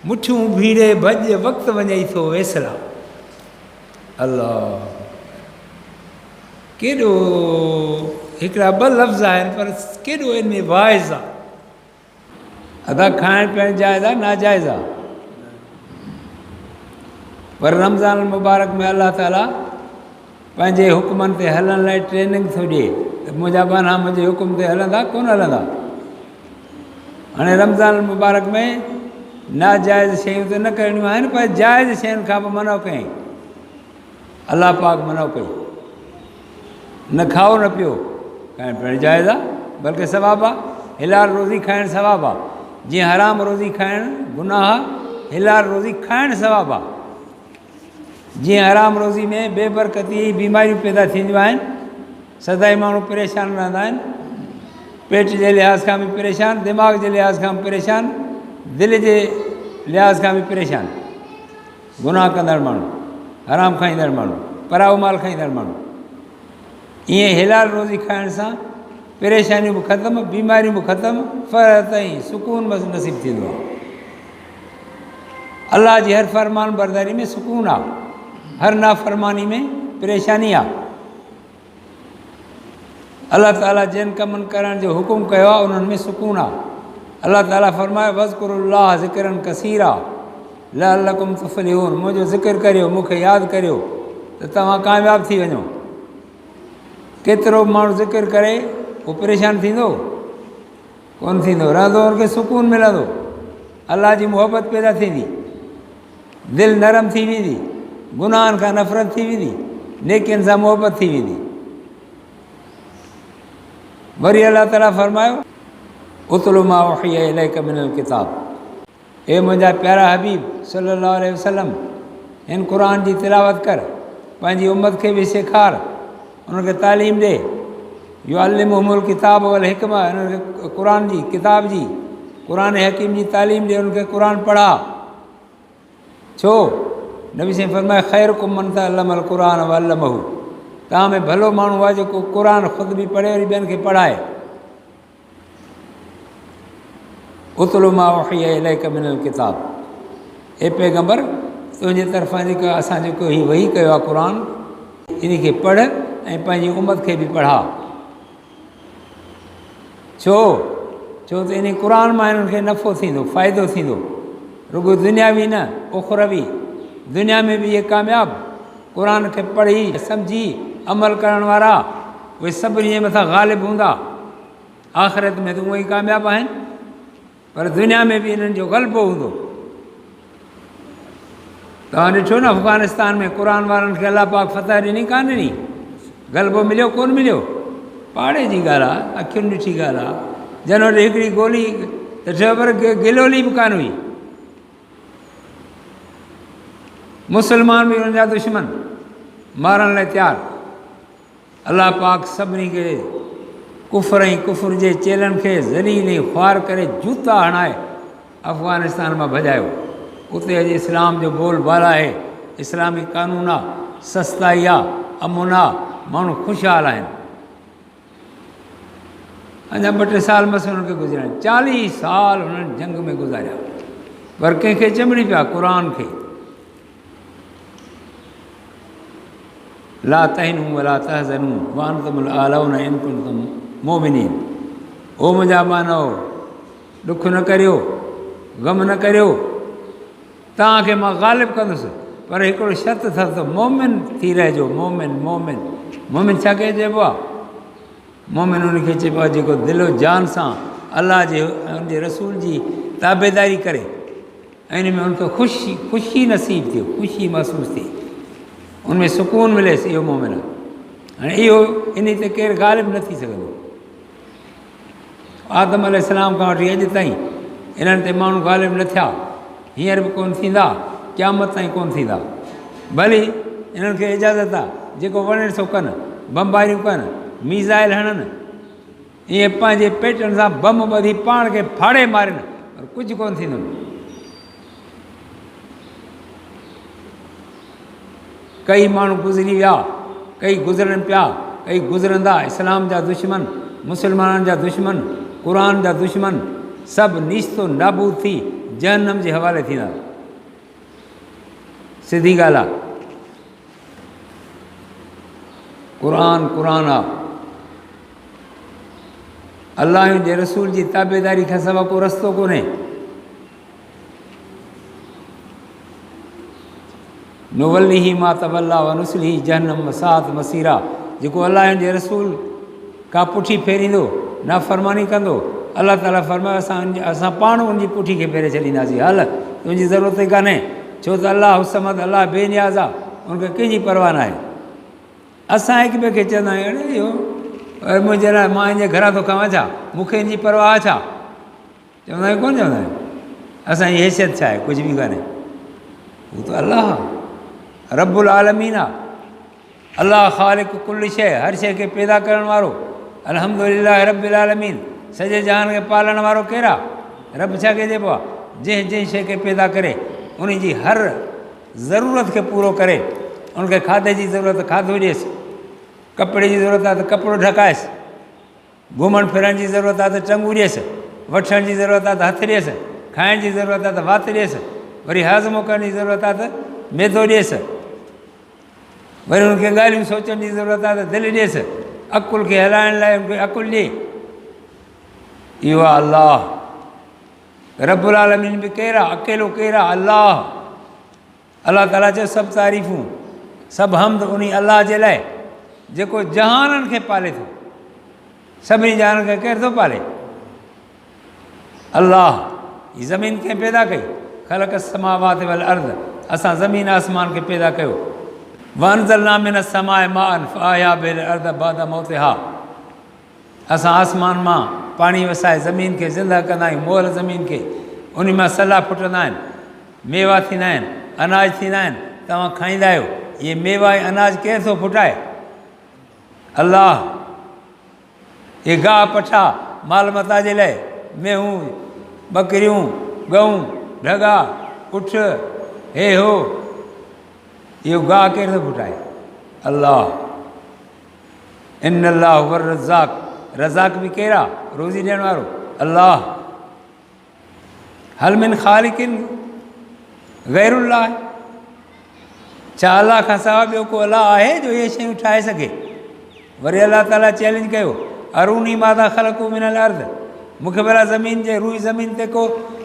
मुठियूं भीड़े भॼ वक़्तु वञई थो वेसरा। अल्लाह, केॾो हिकिड़ा ॿ लफ़्ज़ आहिनि पर केॾो इन में वाइज़ आहे। अदा खाइण पीअण जाइज़ आहे, नाजाइज़ आहे, पर रमज़ान मुबारक में अलाह ताला पंहिंजे हुकमनि ते हलण लाइ ट्रेनिंग थो ॾिए त मुंहिंजा बाना मुंहिंजे हुकुम ते हलंदा कोन हलंदा। हाणे रमज़ान मुबारक में नाजाइज़ शयूं त न करणियूं आहिनि, पर जाइज़ शयुनि खां बि मनो कयईं। अलाह पाक मनो कई, न खाओ न पियो, खाइण पीअण जाइज़ आहे, बल्कि सवाबु आहे। हिलाल रोज़ी खाइणु सवाबु आहे, जीअं हराम रोज़ी खाइणु गुनाह, हिलाल रोज़ी खाइणु सवाबु आहे। जीअं हराम रोज़ी में बेबरकती बीमारियूं पैदा थींदियूं आहिनि, सदाई माण्हू परेशान रहंदा आहिनि, पेट जे लिहाज़ खां बि परेशान, दिमाग़ जे लिहाज़ खां बि परेशान, दिलि जे लिहाज़ खां बि परेशान। गुनाह कंदड़ माण्हू, हराम खाईंदड़ माण्हू, पराओ माल खाईंदड़ माण्हू, ईअं हिलाल रोज़ी खाइण सां परेशानियूं बि ख़तमु, बीमारियूं बि ख़तमु, फ़रत ऐं सुकून बि नसीबु थींदो आहे। अलाह जी हर फ़रमान बरदारी में सुकून आहे, हर नाफ़रमानी में परेशानी आहे। अलाह ताला जिन कमनि करण जो हुकुम कयो आहे उन्हनि में सुकून आहे। अलाह ताला फ़रमाए वज़कुरुल्लाह ज़िक्रन कसीरा लअल्लकुम तुफ़्लिहून, मुंहिंजो ज़िक्र करियो, मूंखे यादि करियो त तव्हां कामयाबु थी वञो। केतिरो बि माण्हू ज़िक्र करे उहो परेशान थींदो कोन थींदो, रहंदो, हुनखे सुकून मिलंदो, अलाह जी मुहबत पैदा थींदी, दिलि नरम थी वेंदी, गुनाहनि खां नफ़रत थी वेंदी, नेकियुनि सां मुहबत थी वेंदी। वरी अलाह ताला फ़रमायो उतलु मा उहिया इलैका मिनल किताब, हे मुंहिंजा प्यारा हबीब सल्लल्लाहु अलैहि वसल्लम, हिन क़ुर जी तिलावत कर, पंहिंजी उम्मत खे बि सेखार, उनखे तालीम ॾे। युअल्लिमुहुमुल किताब वल हिकमा, उनखे क़ुर जी किताब जी क़ुर हकीम जी तालीम ॾे, उनखे क़ुर पढ़ा। छो? नबी साईं फ़रमाए ख़ैरुकुम मन तअल्लमल क़ुरान व अल्लमहु, तव्हां में भलो माण्हू आहे जेको क़ुर ख़ुदि बि पढ़े वरी ॿियनि खे पढ़ाए। उतलु मा उहिया इलैका मिनल किताब, ए पैगंबर तुंहिंजे तरफ़ां जेका असां जेको हीउ वही कयो आहे क़ुर, इन खे पढ़ ऐं पंहिंजी उम्मत खे बि पढ़ा। छो? छो त इन क़ुर मां हिननि खे नफ़ो थींदो, फ़ाइदो थींदो, रुॻो दुनियावी न उखरवी। दुनिया में बि इहे कामयाबु क़ुर खे पढ़ी सम्झी अमल करण वारा, उहे सभिनी जे मथां ग़ालिब हूंदा। आख़िरत में त उहे ई कामयाबु आहिनि, पर दुनिया में बि इन्हनि जो ग़लबो हूंदो। तव्हां ॾिठो न अफ़गानिस्तान में क़ुर वारनि खे अलाह पाक फतह ॾिनी कान ॾिनी, ग़लबो मिलियो कोन मिलियो, पाड़े जी ॻाल्हि आहे, अखियुनि ॾिठी ॻाल्हि आहे। जन वटि हिकिड़ी गोली त ख़बर गिलोली बि कान हुई, मुस्लमान बि हुनजा दुश्मन, मारण लाइ तयारु। अलाह पाक सभिनी खे कुफर ऐं कुफर जे चेलनि खे ज़लील ऐं ख़्वार करे जूता हणाए अफ़गानिस्तान मां भॼायो। उते अॼु इस्लाम जो बोलबाला आहे, इस्लामी कानून आहे, सस्ताई आहे, अमुन आहे, माण्हू ख़ुशहाल आहिनि। अञा 2-3 साल मस हुननि खे गुज़रिया, 40 साल हुननि जंग में गुज़ारिया, पर कंहिंखे चमड़ी पिया क़ुर खे। ला तहिनू वला तहज़नू व अंतुमुल आलौना इन कुंतुम मोमिनीन, ओ मुंहिंजा मानव ॾुख न करियो, ग़म न करियो, तव्हांखे मां ग़ालिब कंदुसि, पर हिकिड़ो शर्त अथव त मोमिन थी रहिजो। मोमिन मोमिन मोमिन छा खे चइबो आहे? मोमिन उनखे चइबो आहे जेको दिलो जान सां अलाह जे उनजे रसूल जी ताबेदारी करे ऐं इन में उनखे ख़ुशी नसीब थियो, ख़ुशी महसूसु थिए, उनमें सुकून मिलेसि, इहो मोमिन आहे। हाणे इहो इन ते केरु ग़ालिब न थी सघंदो। आदम अलैहिस्सलाम खां वठी अॼु ताईं इन्हनि ते माण्हू ग़ालिब न थिया, हींअर बि कोन थींदा, क़यामत ताईं कोन थींदा। भली इन्हनि खे इजाज़त आहे जेको वणे सो कनि, बमबारियूं कनि, मीज़ाइल हणनि, ईअं पंहिंजे पेटनि सां बम ॿधी पाण खे फाड़े मारनि, पर कुझु कोन थींदो। कई माण्हू गुज़री विया, कई गुज़रनि पिया, कई गुज़रंदा। इस्लाम जा दुश्मन, मुस्लमाननि जा दुश्मन, क़ुर जा दुश्मन, सभु नीस्तो नाबूद थी जहन्नम जे हवाले थींदा। सिधी ॻाल्हि आहे। क़ुरान आहे। अलाह जे रसूल जी ताबेदारी खां सवाइ को रस्तो कोन्हे। नुवल्लिही मा तवल्ला व नुस्लिही जहन्नम वसाअत मसीरा। जेको अलाह जे रसूल खां पुठी फेरींदो, नाफ़रमानी कंदो, अलाह ताला फरमायो असां पाण उनजी पुठी खे फेरे छॾींदासीं। हल, तुंहिंजी ज़रूरत ई कान्हे, छो त अलाह समद, अलाह बेनियाज़ आहे, उनखे कंहिंजी परवाह न आहे। असां हिक ॿिए खे चवंदा आहियूं, अड़े इहो मुंहिंजे लाइ, मां हिन जे घरां थो खावां छा, मूंखे हिन जी परवाह छा? चवंदा आहियूं, कोन चवंदा आहियूं? असांजी हैसियत छा आहे? कुझु बि कान्हे। हू त अलाह रब्बुल आलमीन आहे। अलाह ख़ालिक़ कुल शइ, हर शइ खे पैदा करण वारो। अल्हम्दुलिल्लाह रब्बिल आलमीन, सॼे जहान खे पालण वारो केरु आहे? रब छा खे चइबो आहे? जंहिं जंहिं शइ खे पैदा करे उन जी हर ज़रूरत खे पूरो करे। उनखे खाधे जी ज़रूरत खाधो ॾियसि, कपिड़े जी ज़रूरत आहे त कपिड़ो ढकाएसि, घुमण फिरण जी ज़रूरत आहे त टंगू ॾियसि, वठण जी ज़रूरत आहे त हथु ॾियसि, खाइण जी ज़रूरत आहे त वात ॾियसि, वरी हाज़मो करण जी ज़रूरत आहे त मैदो ॾियसि, वरी हुनखे ॻाल्हियूं सोचण जी ज़रूरत आहे त दिलि ॾियसि, अकुल खे हलाइण लाइ हुनखे अकुल ॾिए। इहो आहे अलाह रब्बुल आलमीन। बि केरु आहे? अकेलो केरु आहे? अलाह। अलाह ताला चयो सभु तारीफ़ूं, सभु हमद उन अलाह जे लाइ जेको जहाननि खे पाले थो। सभिनी जहाननि खे केरु थो पाले? अलाह। हीअ ज़मीन खे पैदा कई, ख़लक़ समावात वल अर्द, असां ज़मीन आसमान खे पैदा कयो। वअनज़लना मिन समाए माअन फअहया बिल अर्द बाद मौतिहा, असां आसमान मां पाणी वसाए ज़मीन खे ज़िंदा कंदा आहियूं, मोल ज़मीन खे, उन मां सला फुटंदा आहिनि, मेवा थींदा आहिनि, अनाज थींदा आहिनि, तव्हां खाईंदा आहियो। इहे मेवा ऐं अनाज केरु थो फुटाए? अलाह। इहे गाह पठा माल मता जे लाइ, मेहूं, ॿकरियूं, गऊं, ढगा, उठ, हे हो, इहो गाह केरु थो फुटाए? अलाह। इन अलाह वर रज़ाक, रज़ाक बि केरु आहे? रोज़ी ॾियण वारो अलाह। हल मिन ख़ालिकिन गैरुल्लाह, छा अलाह खां सवाइ ॿियो को अलाह आहे जो इहे शयूं ठाहे सघे? वरी अलाह ताला चैलेंज कयो, अरूनी मादा ख़लक़ू मिनल अर्द, मूंखे भला ज़मीन जे रूई ज़मीन ते को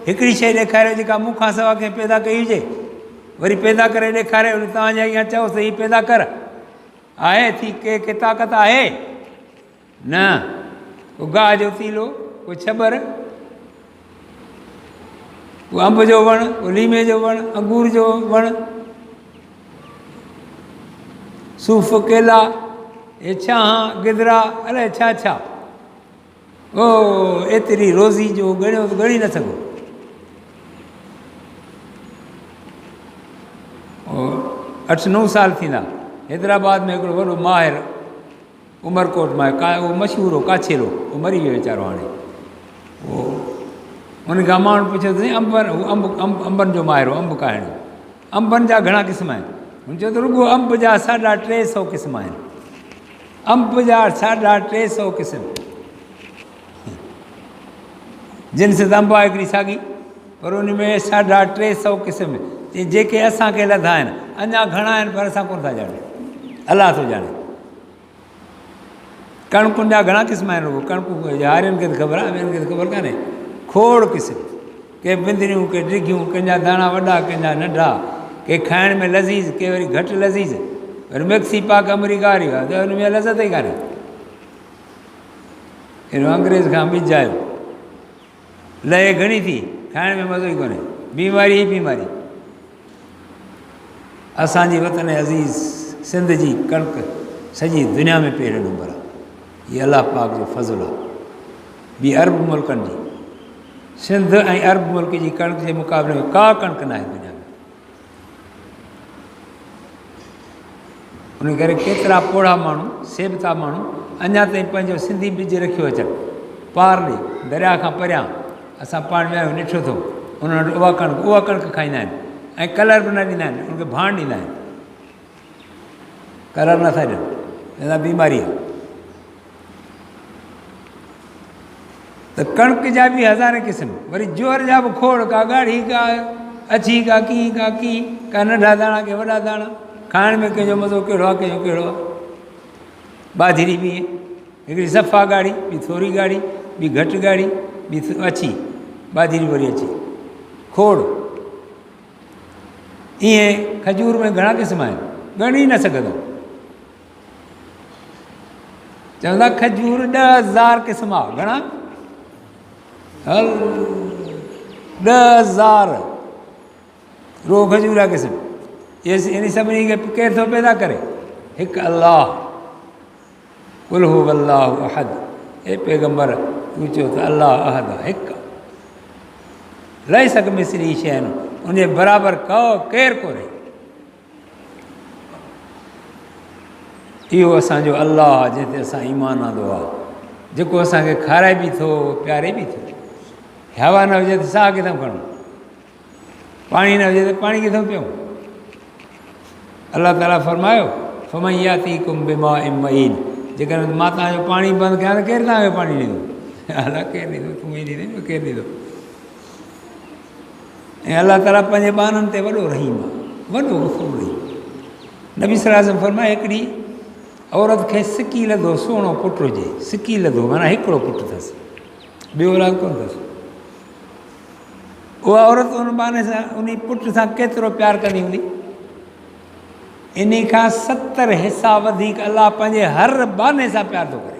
हिकिड़ी शइ ॾेखारियो जेका मूंखां सवाइ कंहिं पैदा कई हुजे, वरी पैदा करे ॾेखारे, वरी तव्हांजे अॻियां चओ त हीअ पैदा कर। आहे थी के ताक़त आहे? न। को गाह जो तीलो, को छबर, को अंब जो वणु, को लीमे जो वणु, अंगूर जो वणु, सूफ़, केला, हे छांह, गिदरा, अलाए छा छा। ओ एतिरी रोज़ी जो ॻणियो त ॻणी न सघो। 8-9 साल थींदा, हैदराबाद में हिकिड़ो वॾो माहिर उमरकोट मां उहो मशहूरु हो, काछेलो, उहो मरी वियो वीचारो हाणे। उहो उनखां माण्हू पुछियो त अंबनि जो माहिर हो, अंब खाइण जो। अंबनि जा घणा क़िस्म आहिनि? हुन चयो त रुॻो अंब जा 350 क़िस्म आहिनि। अंब जा 350 क़िस्म। जिन्स त अंब आहे हिकिड़ी साॻी, पर उन में 350 क़िस्म जेके असांखे लधा आहिनि। अञा घणा आहिनि पर असां कोन था ॼाणूं, अलाह थो ॼाणे। कणकुनि जा घणा क़िस्म आहिनि? रुॻो कणकूं हारियुनि खे त ख़बर आहे, ॿियनि खे त ख़बर कान्हे। खोड़ क़िस्म, के बिंदरियूं, के डिघियूं, कंहिंजा दाणा वॾा, कंहिंजा नंढा, के खाइण में लज़ीज़, के वरी घटि लज़ीज़। वरी मिक्सी पाक अमरीका वारी आहे त हुन में लज़त ई कान्हे। अहिड़ो अंग्रेज़ खां ॿिज आयो, लहे घणी थी, खाइण में मज़ो ई कोन्हे, बीमारी ई बीमारी। असांजी वतन अज़ीज़ सिंध जी कणिक सॼी दुनिया में पहिरें नंबर आहे। हीअ अलाह पाक जो फज़ुलु आहे। ॿी अरब मुल्कनि जी, सिंध ऐं अरब मुल्क जी कणिक जे मुक़ाबले में का कणिक न आहे दुनिया में। उन करे केतिरा पोड़ा माण्हू, सेबता माण्हू अञा ताईं पंहिंजो सिंधी ॿिज रखियो अचनि। पार ॾे, दरिया खां परियां असां पाण में आहियूं, ॾिठो अथऊं, उन वटि उहा कणिक खाईंदा आहिनि ऐं कलर बि न ॾींदा आहिनि, उनखे भाण ॾींदा आहिनि। कलर नथा ॾियनि, चवंदा बीमारी आहे। त तो कणक जा भी हज़ारे क़िस्म, वरी जोर जा भी खोड़, का ॻाढ़ी, का अछी, का की, का नंढा दाणा के वॾा दाणा, खाइण में कंहिंजो मज़ो कहिड़ो आहे, कंहिंजो कहिड़ो आहे। बाजरी बि ईअं, हिकिड़ी सफ़ा ॻाढ़ी, ॿी थोरी ॻाढ़ी, ॿी घटि ॻाढ़ी, ॿी अछी, बाजरी वरी अछी, खोड़। ईअं खजूर में घणा क़िस्म आहिनि, ॻणी न सघंदो। चवंदा खजूर 10,000 क़िस्म आहे, घणा? हल 10,000 रो खजूर जा क़िस्म। इन सभिनी खे केरु थो पैदा करे? हिकु अलाह। कुल हू अल्लाहु अहद, हे पैगंबर तूं चओ त अलाह अहद आहे, हिकु। लही सघ मिसरी शइ आहिनि, उन बराबरि केरु कोन्हे। इहो असांजो अलाह आहे जंहिं ते असां ईमान आंदो आहे, जेको असांखे खाराए बि थो, प्यारे बि थो। हवा न हुजे त साहु किथां खणूं, पाणी न हुजे त पाणी किथां पियूं। अलाह ताला फरमायो फमयातीकुम बिमाइन मईन, जेकॾहिं मां तव्हांजो पाणी बंदि कयां त केरु तव्हांखे पाणी ॾींदो? अलाह केरु ॾींदो? तूं ई ॾींदे, केरु ॾींदो? ऐं अलाह ताला पंहिंजे ॿारनि ते वॾो रहीम आहे, वॾो गफ़ूर रहीम। नबी सल्लल्लाहु अलैहि वसल्लम फरमाए हिकिड़ी औरत खे सिकी लधो सुहिणो पुटु हुजे, सिकी लधो माना हिकिड़ो पुटु अथसि, ॿियो औलाद कोन अथसि। उहा औरत उन बहाने सां उन पुट सां केतिरो प्यारु कंदी हूंदी? इन खां 70 हिसा वधीक अलाह पंहिंजे हर बहाने सां प्यार थो करे।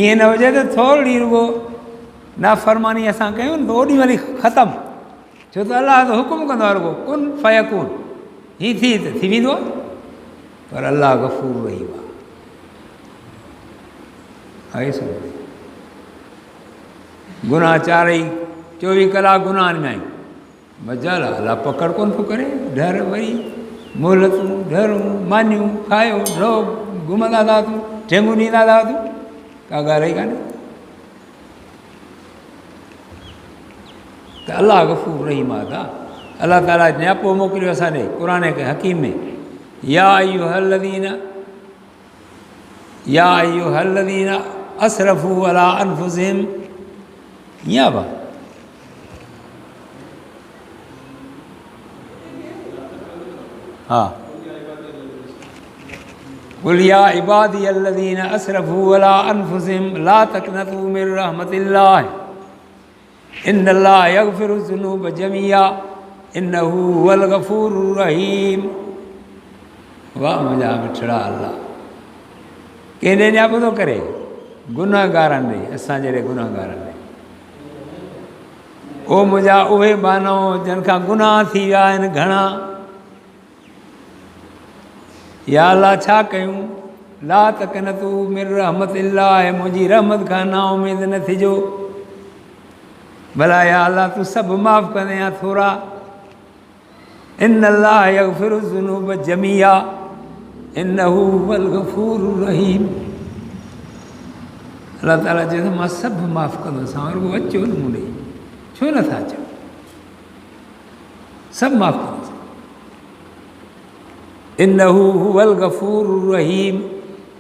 ईअं न हुजे त थोरी रुगो नाफ़रमानी असां कयूं न त ओॾी महिल ख़तमु, छो त अलाह त हुकुम कंदो आहे रुगो कुन फयकून, हीअ थी त थी वेंदो आहे। पर अलाह गफ़ूर रहीम आहे। गुनाह 24 कलाक गुनाहनि में आहियूं, मजाल आहे, अलाह पकड़ कोन थो करे। डर वरी मोहलतूं, डरूं, मानियूं, खायो रहो, घुमंदा था तूं, टेंगू ॾींदा था तूं, का ॻाल्हि ई कान्हे। त अलाह गफ़ूर रहीम आहे। अलाह ताला नियापो मोकिलियो असांजे क़ुर हकीम में, या अय्युहल्लज़ीन असरफू अला अनफुसिहिम, या बा हाँ, कुल या इबादी अल्लज़ीन असरफू अला अनफुसिहिम ला तक़नतू मिन रहमतिल्लाह इन्नल्लाह यग़फिरु ज़ुनूब जमीआ इन्नहू हुवल गफ़ूरुर रहीम। वाह मुंहिंजा मिठड़ा अलाह, कंहिं ॾे न्यापो थो करे? गुनाहगारनि ॾे, असां जहिड़े गुनाहगारनि ॾे। ओ मुंहिंजा उहे बानो जिन खां गुनाह थी विया आहिनि घणा। या अलाह छा कयूं? ला तक़नतू मिन रहमतिल्लाह, मुंहिंजी रहमत खां ना उमेद न थिजो। भला या अलाह तूं सभु माफ़ कंदे या थोरा? इन्नल्लाह यग़फिरु ज़ुनूब जमीआ इन्नहू हुवल गफ़ूरुर रहीम। अलाह ताला चए थो मां सभु माफ़ कंदुसि, रुगो अचो न मूं ॾे, छो नथा अचो? सभु माफ़ कंदुसि। इन्नहू हुवल गफ़ूरुर रहीम,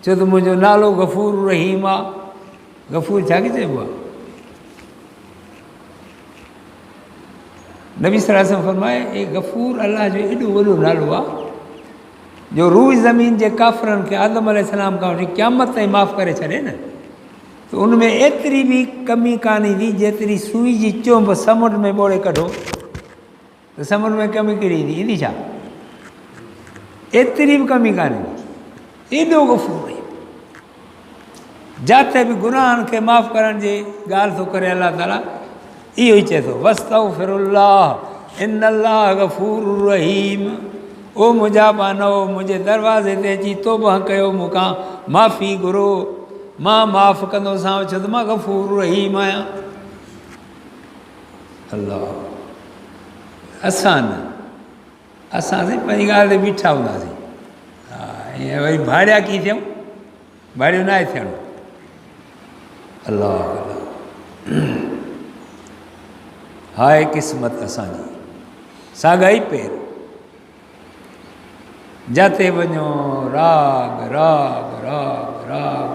छो त मुंहिंजो नालो गफ़ूर रहीम आहे। गफ़ूर छा चइबो आहे? नबी सल्लल्लाहु अलैहि वसल्लम फरमाए ए गफ़ूर अलाह जो एॾो वॾो नालो आहे जो रूह ज़मीन जे काफ़िरनि खे आदम अलैहिस्सलाम खां वठी क़यामत ताईं माफ़ु करे छॾे न, त उन में एतिरी बि कमी कान ईंदी जेतिरी सुई जी चुंभ समुंड में ॿोड़े कढो त समुंड में कमी कहिड़ी ईंदी? ईंदी छा? एतिरी बि कमी कान ईंदी। एॾो गफ़ूर आहे, जिते बि गुनाहनि खे माफ़ु करण जी ॻाल्हि थो करे अलाह ताला इहो ई चए थो वस्तग़फिरुल्लाह इन्नल्लाह गफ़ूरुर रहीम। ओ मुंहिंजा बानो, मुंहिंजे दरवाज़े ते अची तौबा कयो, मूंखां माफ़ी घुरो, मां माफ़ु कंदोसांव, छो त मां गफ़ूर रहीम आहियां। अलाह, असां न, असांसीं पंहिंजी ॻाल्हि ते बीठा हूंदासीं। हा, ईअं वरी भाड़िया कीअं थियूं? भाड़ियो न आहे थियणो। अलाह हाय क़िस्मत असांजी, साॻाई पेर, जिते वञो राग राग राग राग।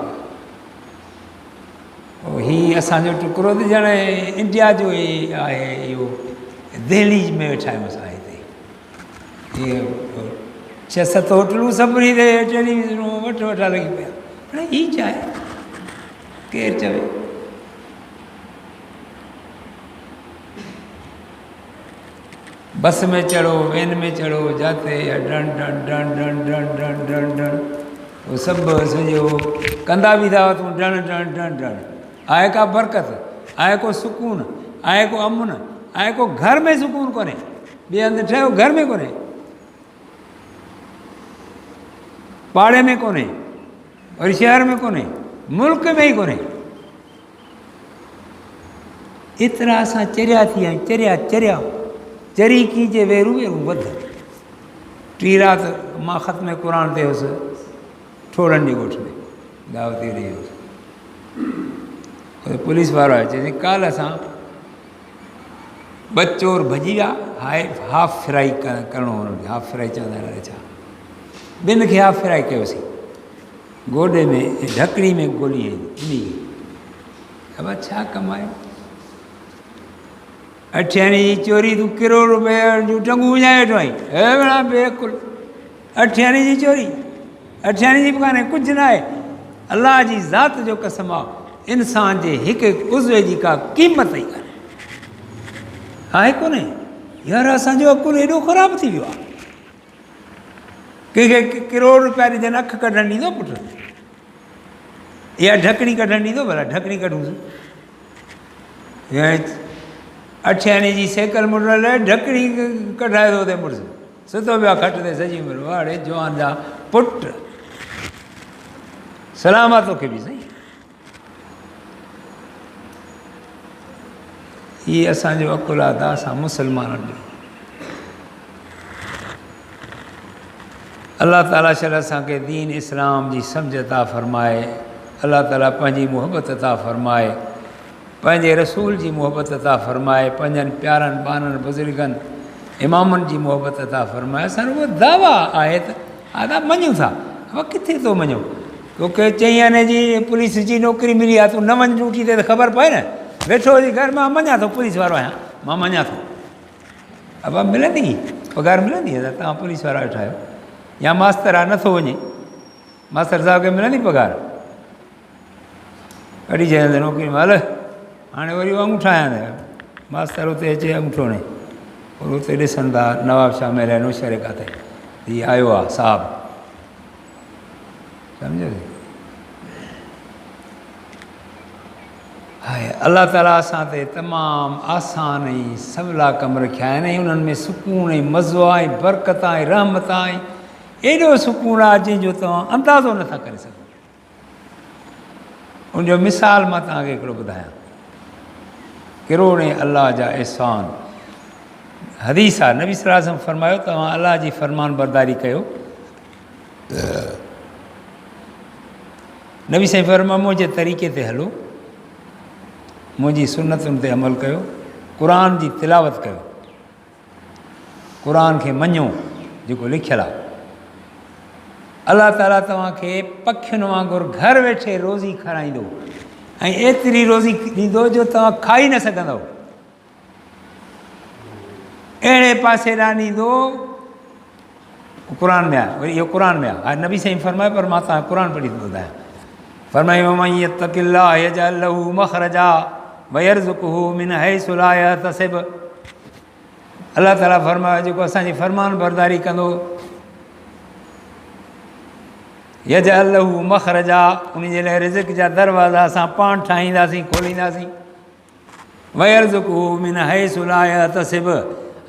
हीउ असांजो टुकड़ो त ॼण इंडिया जो ई आहे इहो दिल्ली में वेठा आहियूं असां हिते इहे 6-7 होटलूं सभिनी ते टेलीविज़नूं वठा लॻी पिया हाणे हीउ छा आहे केरु चवे बस में चढ़ो वेन में चढ़ो जाते done done done done done done done done वो सभु सॼो कंदा बि था तूं डन डन डन डन आहे का बरकत आहे को सुकून आहे को अमुन आहे को घर में सुकून कोन्हे ॿिए हंधि ठहियो घर में कोन्हे पाड़े में कोन्हे वरी शहर में कोन्हे मुल्क में ई कोन्हे एतिरा असां चरिया थी विया आहियूं चरिया चरी कीजे वेरू वेरू वध टी राति मां ख़त्म क़ुर ते हुउसि ठोड़नि जी ॻोठ में दावती ॾेई हुउसि पुलिस वारो आहे चई काल्ह असां 2 चोर भॼी विया हाफ फ्राई करिणो हुननि हाफ फ्राई चवंदा आहिनि छा 2 खे हाफ फ्राई कयोसीं गोॾे में ढकड़ी में गोली इन ख़बर छा कमायो 8 आने जी चोरी तूं करोड़ रुपया जूं टंगूं विझाए वेठो आहीं हे भेणा बेकुल 8 आने जी चोरी 8 आने जी बि कान्हे कुझु न आहे अलाह जी ज़ात जो कसम आहे इंसान जे हिकु उज़वे जी का क़ीमत ई कान्हे आहे कोन्हे यार असांजो अकुल एॾो ख़राबु थी वियो आहे कंहिंखे करोड़ रुपया ॾिजनि अखि कढणु ॾींदो पुटु इहा ढकणी कढणु ॾींदो भला ढकणी कढूंसि 8 आने जी साइकिल मुड़ल ढकणी कढाए थो हुते मुड़ुसि सुतो पियो आहे खट ते सॼी उमिरि वाड़े जवान जा पुट सलाम आहे तोखे बि साईं हीअ असांजो अकुल आहे त असां मुस्लमाननि जो अलाह ताला शर असांखे दीन इस्लाम जी सम्झ अता फ़रमाए अलाह ताला पंहिंजी मुहबत अता फ़रमाए पंहिंजे रसूल जी मुहबत अता फ़रमाए पंहिंजनि प्यारनि ॿारनि बुज़ुर्गनि इमामनि जी मुहबत अता फ़रमाए असांजो उहो दावा आहे त हा मञूं था अब किथे थो मञो तोखे 4 आने जी पुलिस जी नौकिरी मिली आहे तूं न वञ ड्यूटी ते त ख़बर पए न वेठो हुजे घर मां मञा थो पुलिस वारो आहियां मां मञा थो अब मिलंदी पघार मिलंदी त तव्हां पुलिस वारा वेठा आहियो या मास्तर आहे नथो वञे मास्तर साहिब खे मिलंदी पघार कढी चवंदे नौकिरी में हल हाणे वरी अंगूठा आया मास्तर हुते अचे अंगूठो हणे और हुते ॾिसनि था नवाब शाह में रहनो शरे काथे हीअ आयो आहे साहब सम्झो हाय अलाह ताला असां ते तमामु आसान ऐं सवला कम रखिया आहिनि ऐं उन्हनि में सुकून ऐं मज़ो आहे बरकत आहे रहमत आहे एॾो सुकून आहे जंहिंजो तव्हां अंदाज़ो नथा करे सघो उनजो मिसाल मां तव्हांखे हिकिड़ो ॿुधायां किरोड़े अलाह जा एहसान हदीस आहे नबी सल्लल्लाहु अलैहि वसल्लम फरमायो तव्हां अलाह जी फ़रमान बरदारी कयो नबी साईं फरमायो मुंहिंजे तरीक़े ते हलो मुंहिंजी सुन्नतुनि ते अमल कयो क़ुर जी तिलावत कयो क़ुर खे मञो जेको लिखियलु आहे अलाह ताला तव्हांखे पखियुनि वांगुरु घर वेठे रोज़ी खाराईंदो ऐं एतिरी रोज़ी ॾींदो जो तव्हां खाई न सघंदव अहिड़े पासे ॾांहुं ॾींदो क़ुर में आहे वरी इहो क़ुर में आहे हाणे नबी साईं फरमाए पर मां तव्हां क़ुर पढ़ी थो ॿुधायां फरमायो यत्तक़िल्लाह यजअल लहू मख़रजा वयरज़ुक़हू मिन हैसु ला यहतसिब अलाह ताला फरमायो जेको असांजी फ़रमान बरदारी कंदो यजअल लहू मख़रजा उन जे लाइ रिज़्क़ जा दरवाज़ा असां पाण ठाहींदासीं खोलींदासीं वयरज़ुक़हू मिन हैसु ला यहतसिब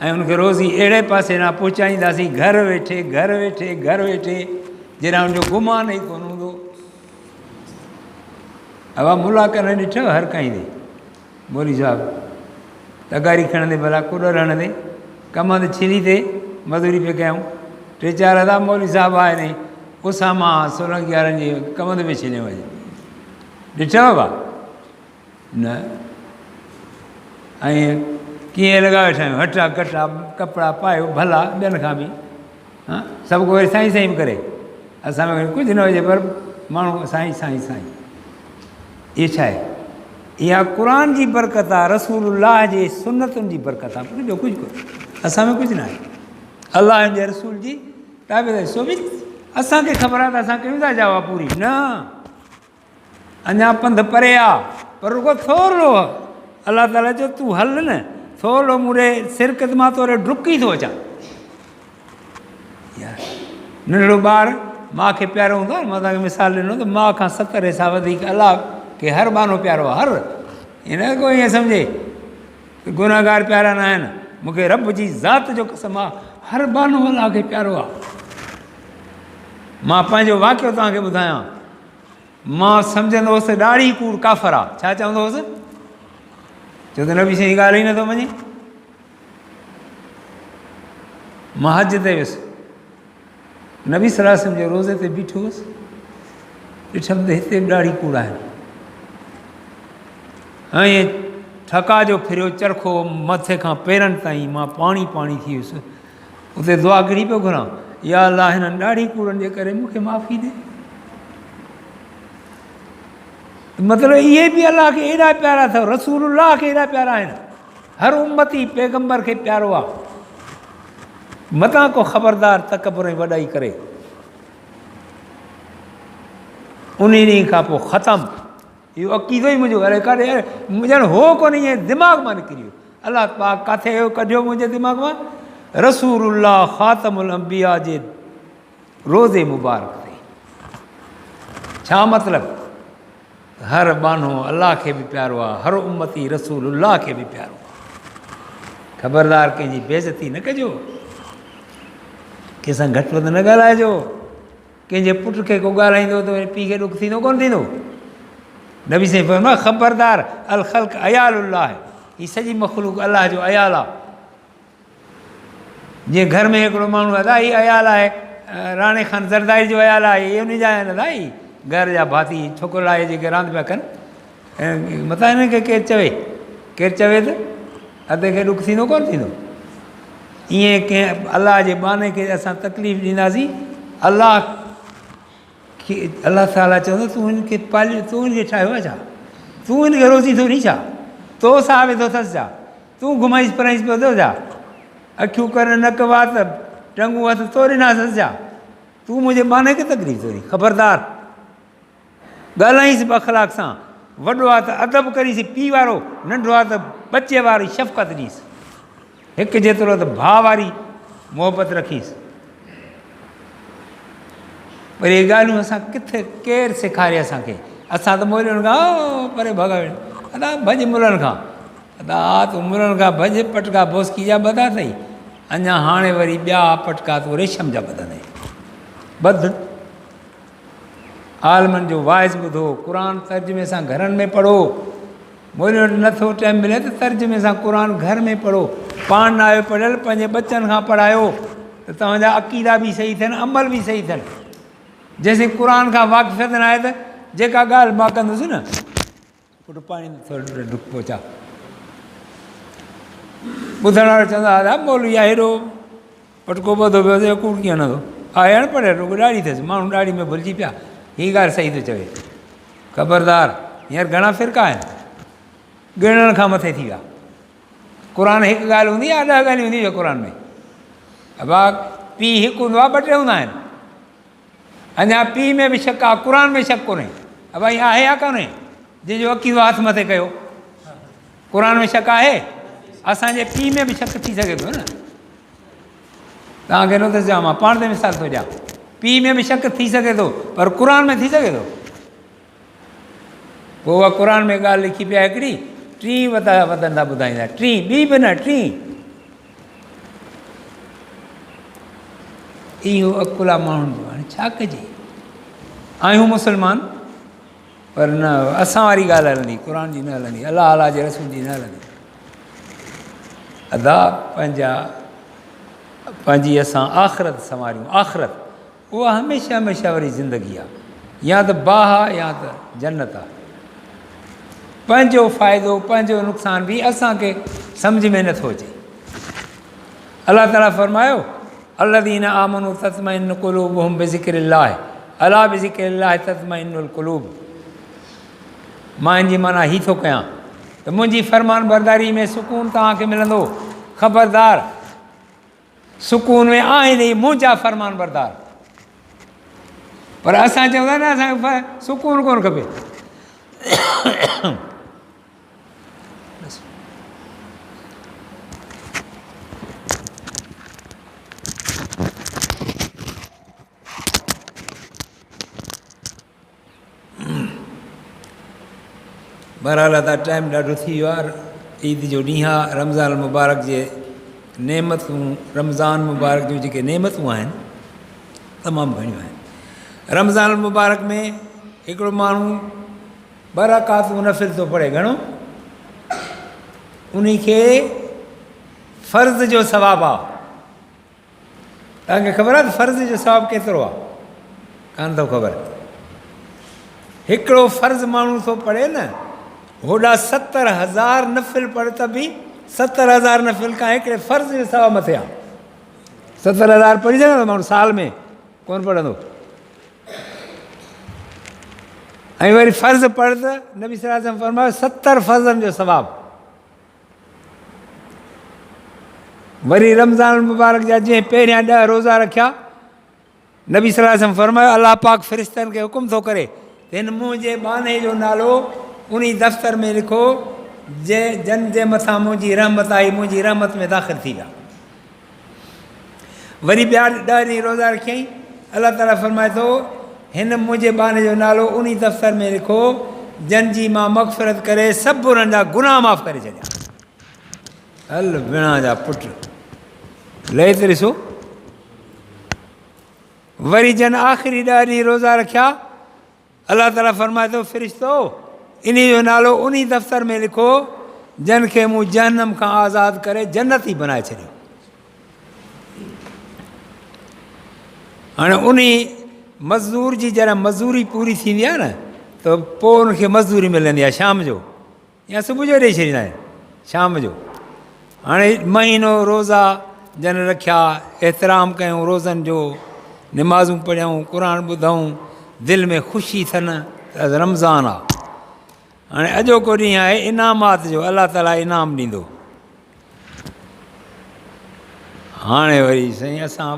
ऐं उनखे रोज़ी अहिड़े पासे ॾांहुं पहुचाईंदासीं घर वेठे जहिड़ा उनजो गुमान ई कोन हूंदो हवा मुला करणु ॾिठो हर कंहिं ते मोली साहिबु तगारी खणंदे भला कुॾर हणंदे कम ते छिरी ते मज़ूरी पिया कयूं 3-4 हज़ार मोली साहिबु आहे नी उसामा 16-11 जी कम ते पिया छिलियो वञे ॾिठो बा न ऐं कीअं लॻा वेठा आहियूं हटा कटा कपिड़ा पायो भला ॿियनि खां बि हा सभु को वरी साईं साईं बि करे असां में कुझु न हुजे पर माण्हू साईं इहो छा आहे इहा क़ुर जी बरकत आहे, रसूलुल्लाह जे सुन्नतुनि जी बरकत आहे, ॿियो कुझु कोन्हे। असां में कुझु न आहे, अलाह जे रसूल जी ताबेदारी। सो बि असांखे ख़बर आहे त असां कयूं था जवाब पूरी न, अञा पंधु परे आहे, पर रुगो थोरो अलाह ताला चयो तूं हल न, थोरो मूंखे सिरकत मां तोरे डुकी थो अचां। नंढड़ो ॿारु माउ खे प्यारो हूंदो आहे, मां तव्हांखे मिसाल ॾिनो त माउ खां 70 हिसा वधीक अलाह खे हर बानो प्यारो आहे, हर। इन कोई ईअं सम्झे गुनाहगार प्यारा न आहिनि, मूंखे रब जी ज़ात जो कसम आहे, हर बानो अलाह खे प्यारो आहे। मां पंहिंजो वाक़ियो तव्हांखे ॿुधायां, मां सम्झंदो हुउसि ॾाढी कूड़ काफ़र आहे। छा चवंदो हुउसि? छो त नबी साईं ॻाल्हि ई नथो मञे। मां हज ते वियुसि, नबी सलाह जे रोज़े ते बीठो हुउसि, ॾिठमि त हिते बि ॾाढी कूड़ आहे। ऐं ठका जो फिरियो चरखो मथे खां पेरनि ताईं, मां पाणी पाणी थी वियुसि। उते दुआ घिरी पियो घुरां, या अलाह हिननि ॾाढी कूड़नि जे करे मूंखे माफ़ी ॾे। मतिलबु इहे बि अलाह खे एॾा प्यारा अथव, रसूलुल्लाह खे एॾा प्यारा आहिनि, हर उम्मती पैगंबर खे प्यारो आहे। मतां को ख़बरदार तकबर ऐं वॾाई करे, उन ॾींहं खां पोइ ख़तमु। इहो अक़ीदो ई मुंहिंजो अरे काॾे ॼण हो कोन्हे, ईअं दिमाग़ मां निकिरी वियो। अलाह पाक किथे कढियो मुंहिंजे दिमाग़ मां? रसूलुल्लाह ख़ातमुल अंबिया जे रोज़े मुबारक ते। छा मतिलबु? हर बानो अलाह खे बि प्यारो आहे, हर उम्मती रसूलुल्लाह खे बि प्यारो आहे। ख़बरदार कंहिंजी बेइज़ती न कजो, कंहिंसां घटि वधि न ॻाल्हाइजो। कंहिंजे पुट खे को ॻाल्हाईंदो त वरी पीउ खे ॾुख थींदो कोन थींदो? नबी साईं फरमायो ख़बरदार अल ख़ल्क़ अयालुल्लाह, हीअ सॼी मख़लूक अलाह जो अयाल आहे। जीअं घर में हिकिड़ो माण्हू आहे, हीअ अयाल आहे, राणे खान ज़रदारी जो अयाल आहे, इहे उन जा आहिनि, दाई घर जा भाती छोकिरा आहे जेके रांदि पिया कनि, ऐं मथां हिनखे केरु चवे त अधे खे ॾुख थींदो कोन थींदो? ईअं कंहिं अलाह जे बाने खे असां तकलीफ़ ॾींदासीं, अलाह ताला चवंदो तूं हिनखे पालियो, तूं हिनखे ठाहियो आहे छा? तूं हिनखे रोज़ी थो नी छा? तो साह वेठो अथसि छा? तूं घुमाईसि फिराईसि पियो थो छा? अखियूं कर नक वात टंगू हथ तो ॾिनासि छा? तूं मुंहिंजे बाने खे तकलीफ़ थो ॾी। ख़बरदार ॻाल्हाईंसि ब अख़लाक सां, वॾो आहे त अदब करीसि पीउ वारो, नंढो आहे त बचे वारी शफ़क़त ॾींसि, हिकु जेतिरो त भाउ वारी मोहबत रखीसि। पर इहे ॻाल्हियूं असां किथे केरु सेखारे असांखे? असां त मुलनि खां परे भॻायो, अदा भॼ मुलनि खां, अदा तूं मुलनि खां भॼ, पटका बोसकी जा ॿधा अथई, अञा हाणे वरी ॿिया पटका तूं रेशम जा ॿधंदई। ॿध आलमनि जो वाइज़ ॿुधो, क़ुर तर्जुमे सां घरनि में पढ़ो। मुंहिंजो वटि नथो टाइम मिले त तर्जुमे सां क़ुर घर में पढ़ो। पाण न आहियो पढ़ियल, पंहिंजे बचनि खां पढ़ायो त तव्हांजा अक़ीदा बि सही थियनि, अमल बि सही थियनि। जेसीं क़ुर खां वाक़िफ़ियत न आहे त जेका ॻाल्हि मां कंदुसि न, पुटु पाणी थोरो डुक पहुचा। ॿुधण वारा चवंदा हा मौलवी आहे हेॾो पटको ॿधो पियो, कूड़ कीअं हणंदो आहे, अण पढ़ियल रुॻो ॾाढी अथसि, माण्हू ॾाढी में भुलिजी पिया। हीअ ॻाल्हि सही थो चवे। ख़बरदार हींअर घणा फ़िरका आहिनि, ॻणण खां मथे थी विया। क़ुर हिकु ॻाल्हि हूंदी आहे, 10 ॻाल्हियूं हूंदियूं क़ुर में। अबा पीउ हिकु हूंदो आहे, 2 टे हूंदा आहिनि। अञा पीउ में बि शक आहे, क़ुर में शक कोन्हे। अबा ईअं आहे या कोन्हे? जंहिंजो अक़ीदो हथ मथे कयो, क़ुर में शक आहे? असांजे पीउ में बि शक थी सघे थो न। तव्हांखे नथो चवां, मां पाण ते मिसाल थो ॾियां, पीउ में बि शक थी सघे थो, पर क़ुर में थी सघे थो? पोइ उहा क़ुर में ॻाल्हि लिखी पिया हिकिड़ी, 3 वधंदा ॿुधाईंदा, 3 ॿी बि न 3। इहो अकुला माण्हुनि जो। हाणे छा कजे? आहियूं मुस्लमान, पर न असां वारी ॻाल्हि हलंदी, क़ुर जी न हलंदी, अलाह अलाह जे रसूल जी न हलंदी। अदा पंहिंजी असां आख़िरत संवारियूं। आख़िरत उहा हमेशह हमेशह वारी ज़िंदगी आहे, या त बाह आहे या त जन्नत आहे। पंहिंजो फ़ाइदो पंहिंजो नुक़सान बि असांखे सम्झ में नथो अचे। अलाह ताला फरमायो अल्लज़ीन आमनू तत्मइन्नु क़ुलूबुहुम बिज़िक्रिल्लाह, अला बिज़िक्रिल्लाह तत्मइन्नुल क़ुलूब। मां इन जी माना ही थो कयां त मुंहिंजी फरमान बरदारी में सुकून तव्हांखे मिलंदो। ख़बरदार सुकून में आहिनि ई मुंहिंजा फरमान बरदार, पर असां चवंदा न असांखे सुकून कोन खपे। बहरहाल त टाइम ॾाढो थी वियो आहे। ईद जो ॾींहुं आहे, रमज़ान मुबारक जे नेमतूं, रमज़ान मुबारक जूं जेके नेमतूं आहिनि तमामु घणियूं आहिनि। रमज़ान मुबारक में हिकिड़ो माण्हू बरकातूं नफ़िल थो पढ़े, घणो उन खे फ़र्ज़ जो सवाबु आहे। तव्हांखे ख़बर आहे त फ़र्ज़ जो सवाबु केतिरो आहे? कान अथव ख़बर। हिकिड़ो फ़र्ज़ माण्हू थो पढ़े न, होॾा 70,000 नफ़िल पढ़े त बि 70,000 नफ़िल खां हिकिड़े फ़र्ज़ जो सवाबु मथे आहे। 70,000 पढ़ी सघंदो माण्हू साल में? कोन पढ़ंदो। ऐं वरी फ़र्ज़ पढ़ त नबी सल्लल्लाहु अलैहि वसल्लम फरमायो 70 फ़र्ज़नि जो सवाबु। वरी रमज़ान मुबारक जा जीअं पहिरियां 10 रोज़ा रखिया, नबी सल्लल्लाहु अलैहि वसल्लम फरमायो अलाह पाक फ़रिश्तनि खे हुकुम थो करे त हिन मुंहिंजे बाने जो नालो उन दफ़्तर में लिखो जन जे मथां मुंहिंजी रहमत आई, मुंहिंजी रहमत में दाख़िल थी विया। वरी ॿिया 10 ॾींहं रोज़ा रखियईं, अलाह ताला फरमाए थो हिन मुंहिंजे बाने जो नालो उन दफ़्तर में लिखो जन जी मां मग़फ़िरत करे सभु उन्हनि जा गुनाह माफ़ करे छॾिया। हल विणा जा पुट लहे त ॾिसो। वरी जन आख़िरी 10 ॾींहं रोज़ा रखिया, अलाह ताला फरमाए थो फ़रिश्तो इन जो नालो उन दफ़्तर में लिखो जन खे मूं जहन्नम खां आज़ादु करे जन्नती बनाए छॾियो। हाणे उन मज़दूर जी जॾहिं मज़दूरी पूरी थींदी आहे न त पोइ उनखे मज़दूरी मिलंदी आहे शाम जो या सुबुह जो ॾेई छॾींदा आहिनि शाम जो। हाणे महीनो रोज़ा जन रखिया, एतिराम कयूं रोज़नि जो, निमाज़ूं पढ़ियऊं, क़ुर ॿुधऊं, दिलि में ख़ुशी थियनि त रमज़ान आहे। हाणे अॼोको ॾींहुं आहे इनामात जो, अलाह ताला इनाम ॾींदो। हाणे वरी साईं असां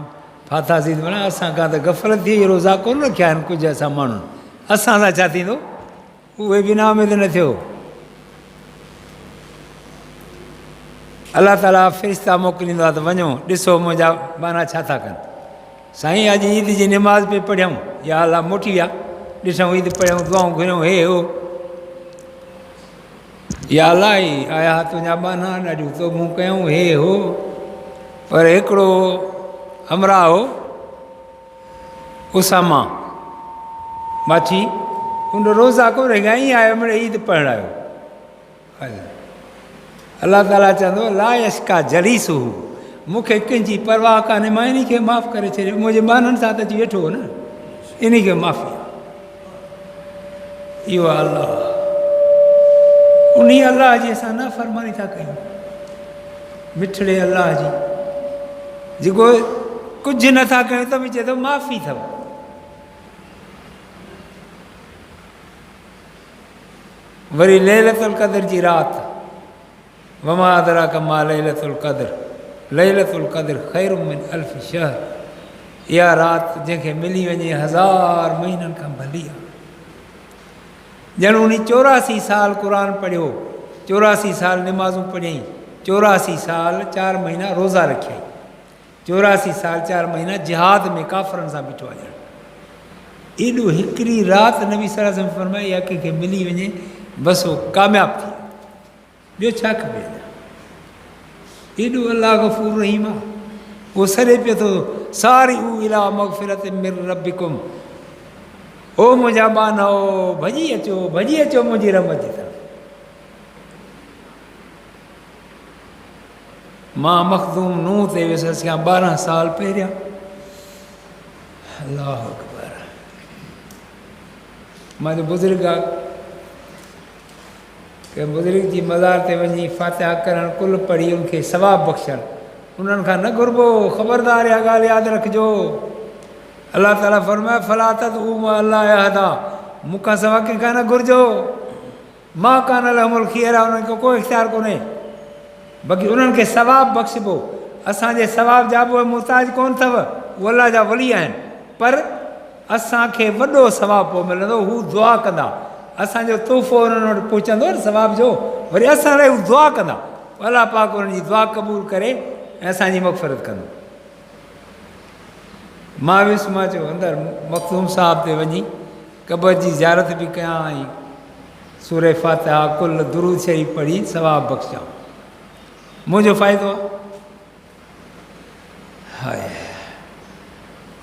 फाथासीं त माना असां खां त गफ़लत थी, रोज़ा कोन रखिया आहिनि कुझु असां माण्हुनि, असां सां छा थींदो? उहे बि नाउमीद न थियो। अलाह ताला फ़रिश्ता मोकिलींदो आहे त वञो ॾिसो मुंहिंजा बाना छा था कनि। साईं अॼु ईद जी निमाज़ पे पढ़ियऊं, या अलाह मोटी विया, ॾिसूं ईद पढ़ियऊं, दुआऊं घुरियूं, हे हो, या अलाह ई आया तुंहिंजा बाना ॾाढियूं तोबूं कयूं, हे हो। पर हिकिड़ो हमरा हो उसामा माछी, उन रोज़ा कोन रखिया, ईअं आयो मिड़े ईद पढ़ण आयो। अलाह ताला चवंदो ला यश्का जलीसु, मूंखे कंहिंजी परवाह कान्हे, मां इन खे माफ़ु करे छॾियो, मुंहिंजे बाननि सां त अची वेठो हो न, इन खे माफ़ी। इहो आहे अलाह, उन अलाह जी असां न फरमानी था कयूं, मिठड़े अलाह जी जेको कुझु नथा कयूं त बि चए थो माफ़ी अथव। वरी लैलतुल क़द्र जी राति, वमा अदराक मा लैलतुल क़द्र, लैलतुल क़द्र खैरुम मिन अल्फ शहर, इहा राति जंहिंखे मिली वञे 1000 महीननि खां भली आहे। ॼण उन 84 साल क़ुर पढ़ियो, 84 साल निमाज़ूं पढ़ियईं, 84 साल 4 महीना रोज़ा रखियईं, 84 साल 4 महीना जिहाद में काफ़रनि सां बीठो आहे। एॾो हिकिड़ी राति नबी सल्लल्लाहु अलैहि वसल्लम फरमाए इहा कंहिंखे मिली वञे बसि उहो कामयाबु थी, ॿियो छा खपे। एॾो अलाह गफ़ूर रहीम आहे, उहो सॾे पियो थो सारी इला मग़फ़िरत मिन रब्बिकुम, ओ मुंहिंजा बानो भॼी अचो मुंहिंजी रहमत जी तरफ़। मां मखदूम नूह ते वियुसि खां 12 साल पहिरियां। अलाह अकबर। मुंहिंजो बुज़ुर्ग आहे, के बुज़ुर्ग जी मज़ार ते वञी फातिहा करणु, कुल पढ़ी उनखे सवाबु बख़्शणु, उन्हनि खां न घुरिबो, ख़बरदार इहा ॻाल्हि यादि रखिजो। अलाह ताला फरमाए फला तदऊ मा अल्लाह अहदा, मूंखां सवाइ कंहिंखां न घुरिजो। मां कान लहुमुल खीरा, उन्हनि खे कोई इख़्तियार कोन्हे, बाक़ी उन्हनि खे सवाबु बख़्शिबो। असांजे सवाब जा बि मुहताज कोन अथव, उहे अलाह जा वली आहिनि, पर असांखे वॾो सवाबु पोइ मिलंदो। हू दुआ कंदा, असांजो तोहफ़ो उन्हनि वटि पहुचंदो न सवाब जो, वरी असां लाइ हू दुआ कंदा, अलाह पाक उन्हनि जी दुआ क़बूल करे ऐं असांजी मग़फ़िरत कंदो। मां वियुसि, मां चयो अंदरि मखदूम साहिब ते वञी क़बर जी ज़ियारत बि कयां ऐं सूरह फातिहा कुल दुरूद शरीफ़ पढ़ी सवाब बख़्शां। मुंहिंजो फ़ाइदो हाय।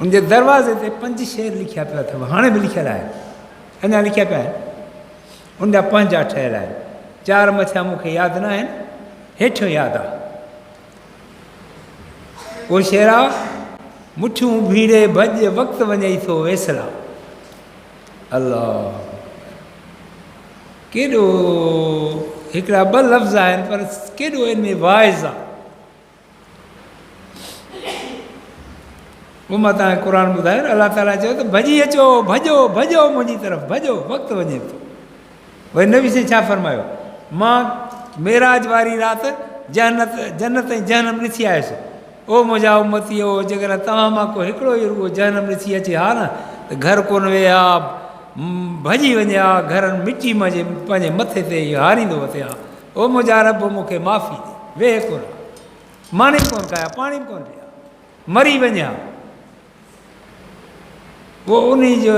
उनजे दरवाज़े ते 5 शेर लिखिया पिया अथव, हाणे बि लिखियलु आहे, अञा लिखिया पिया आहिनि, उनजा 5 ठहियल आहिनि। 4 मथियां मूंखे यादि न आहिनि, हेठियों यादि आहे। उहो शेर आहे, मुठियूं भीड़े भॼ वक़्तु वञई थो वेसला। अल्लाह, केॾो हिकिड़ा 2 लफ़्ज़ आहिनि, पर केॾो इन में वाइज़ आहे। उहो मां तव्हांखे क़ुर ॿुधायो, अलाह ताला चयो त भॼी अचो, भॼो भॼो मुंहिंजी तरफ़ भॼो, वक़्तु वञे थो। वरी नबी साईं छा फरमायो, मां मेराज वारी राति जन्नत ऐं जहनम ॾिसी आयुसि। ओ मुंहिंजा उम्मतीओ, जेकॾहिं तव्हां मां को हिकिड़ो ई रुॻो जहनम ॾिसी अचे हा न, त घर कोन वे हा, भॼी वञे हा, घरनि मिटी मजे पंहिंजे मथे ते हारींदो वथे हा। ओ मुंहिंजा रब मूंखे माफ़ी ॾे, वेह कोन, मानी कोन कया, पाणी बि कोन पिया, मरी वञे हा। वो उन जो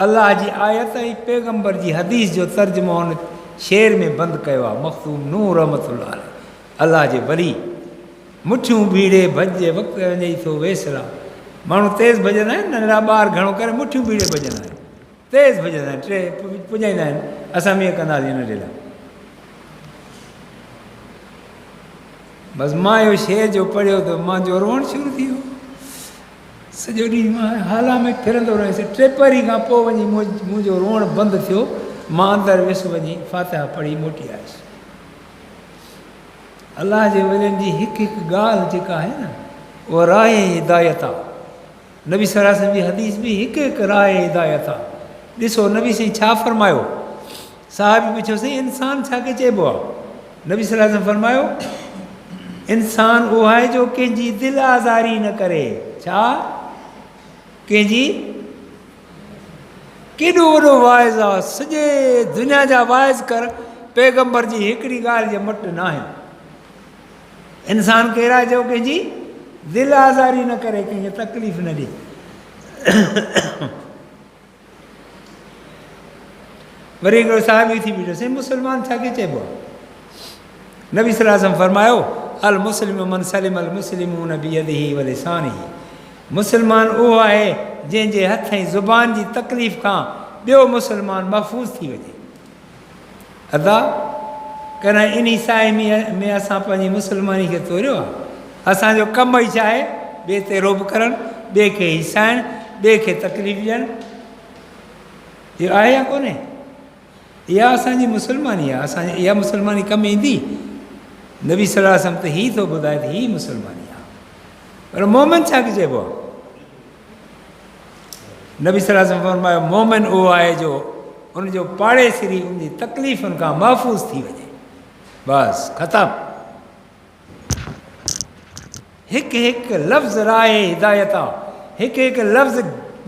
अल्लाह जी आयत ऐं पैगंबर जी हदीस जो तर्जुमो हुन शेर में बंदि कयो आहे। मखदूम नूर रहमतुल्लाह अलैह, अल्लाह जे वली। मुठियूं भीड़े भॼ वक़्तु वञई थो वेसला। माण्हू तेज़ भॼंदा आहिनि, नंढड़ा ॿार घणो करे मुठियूं भीड़े भॼंदा आहिनि, तेज़ भॼंदा आहिनि, 3 पुॼाईंदा आहिनि। असां बि ईअं कंदासीं नंढे लाइ। बसि मां इहो शेर जो पढ़ियो त मुंहिंजो रोअणु शुरू थी वियो। सॼो ॾींहुं मां हाला में फिरंदो रहियुसि। 3 पहरी खां पोइ वञी मुंहिंजो रोअणु बंदि थियो। मां अंदरि वियुसि, वञी फातिहा पढ़ी मोटी आयुसि। अलाह जे वलियुनि जी हिकु हिकु ॻाल्हि जेका आहे न, उहा राह हिदायत आहे। नबी सल्लल्लाहु अलैहि वसल्लम जी हदीस बि हिकु हिकु राह हिदायत आहे। ॾिसो नबी साईं छा फरमायो, साहिबु पुछियो साईं इंसानु छा खे चइबो आहे? नबी सल्लल्लाहु अलैहि वसल्लम फरमायो, इंसानु उहो आहे जो कंहिंजी दिलि आज़ारी न करे। छा? कंहिंजी? केॾो वॾो वाइज़ आहे, सॼे दुनिया जा वाइज़ कर, पैगंबर जी हिकिड़ी ॻाल्हि जे मट न आहिनि। इंसानु कहिड़ा जो कंहिंजी दिलि आज़ारी न करे, कंहिंखे तकलीफ़ न ॾे। वरी हिकिड़ो साहिबु थी बीठो, साईं मुस्लमान छा खे चइबो आहे? नबी सल्लल्लाहु अलैहि वसल्लम फरमायो, अल मुस्लिम मन सलिम अल मुस्लिमून बियदिही व लिसानिही। मुस्लमान उहो आहे जंहिंजे हथ ऐं ज़ुबान जी तकलीफ़ खां ॿियो मुस्लमान महफ़ूज़ थी वञे। अदा कॾहिं इन साए में असां पंहिंजी मुस्लमानी खे तोड़ियो आहे। असांजो कमु ई छा आहे? ॿिए ते रोब करणु, ॿिए खे हिसाइणु, ॿिए खे तकलीफ़ ॾियणु। इहो आहे या कोन्हे? इहा असांजी मुस्लमानी आहे। असांजी इहा मुस्लमानी कमु ईंदी? नबी सल्लल्लाहु अलैहि वसल्लम त हीअ थो ॿुधाए त हीअ मुस्लमानी आहे। पर मोमिन छा खे चइबो आहे? नबी सल्लल्लाहु अलैहि वसल्लम फरमायो, मोमिन उहो आहे जो उनजो पाड़ेसिरी उनजी तकलीफ़ुनि खां महफ़ूज़ थी वञे। बसि ख़तमु। हिकु हिकु लफ़्ज़ राह हिदायत आहे, हिकु हिकु लफ़्ज़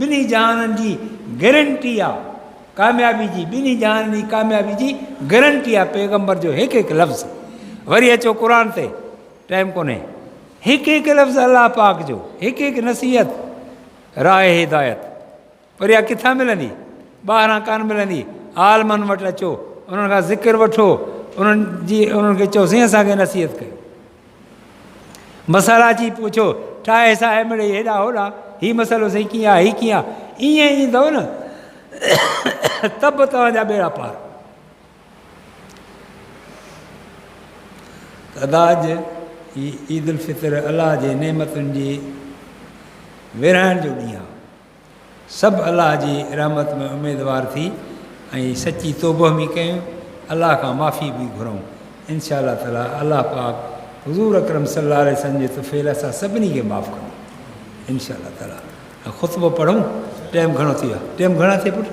ॿिन्ही जहाननि जी गारंटी आहे, कामयाबी जी। ॿिन्ही जहाननि जी कामयाबी जी गारंटी आहे पैगंबर जो हिकु हिकु लफ़्ज़। वरी अचो क़ुर ते, टाइम कोन्हे। हिकु हिकु लफ़्ज़ अलाह पाक जो, हिकु हिकु नसीहत, राह हिदायत। पर इहा किथां मिलंदी? ॿाहिरां कान मिलंदी। आलमनि वटि अचो, उन्हनि खां ज़िक्र वठो, उन्हनि खे चओ साईं असांखे नसीहत कयो। मसाला अची पुछो, ठाहे साहे मिड़े हेॾा होॾा, हीउ मसालो साईं कीअं आहे, हीउ कीअं आहे, ईअं ईंदव न त बि तव्हांजा ॿेड़ा पार। अदाज ईद उल फितर अलाह जे नेमतुनि जी विरहाइण जो ॾींहुं आहे। सभु अलाह जी रहमत में उमेदवार थी ऐं सची तौबह बि कयूं, अलाह खां माफ़ी बि घुरूं। इंशा अल्लाह ताला अलाह पाक हुज़ूर अकरम सल्लल्लाहु अलैहि वसल्लम जे तुफ़ैल असां सभिनी खे माफ़ु कंदो इंशा अल्लाह ताला। ख़ुतबो पढ़ूं, टाइम घणो थी वियो आहे। टाइम घणा थिए पुटु?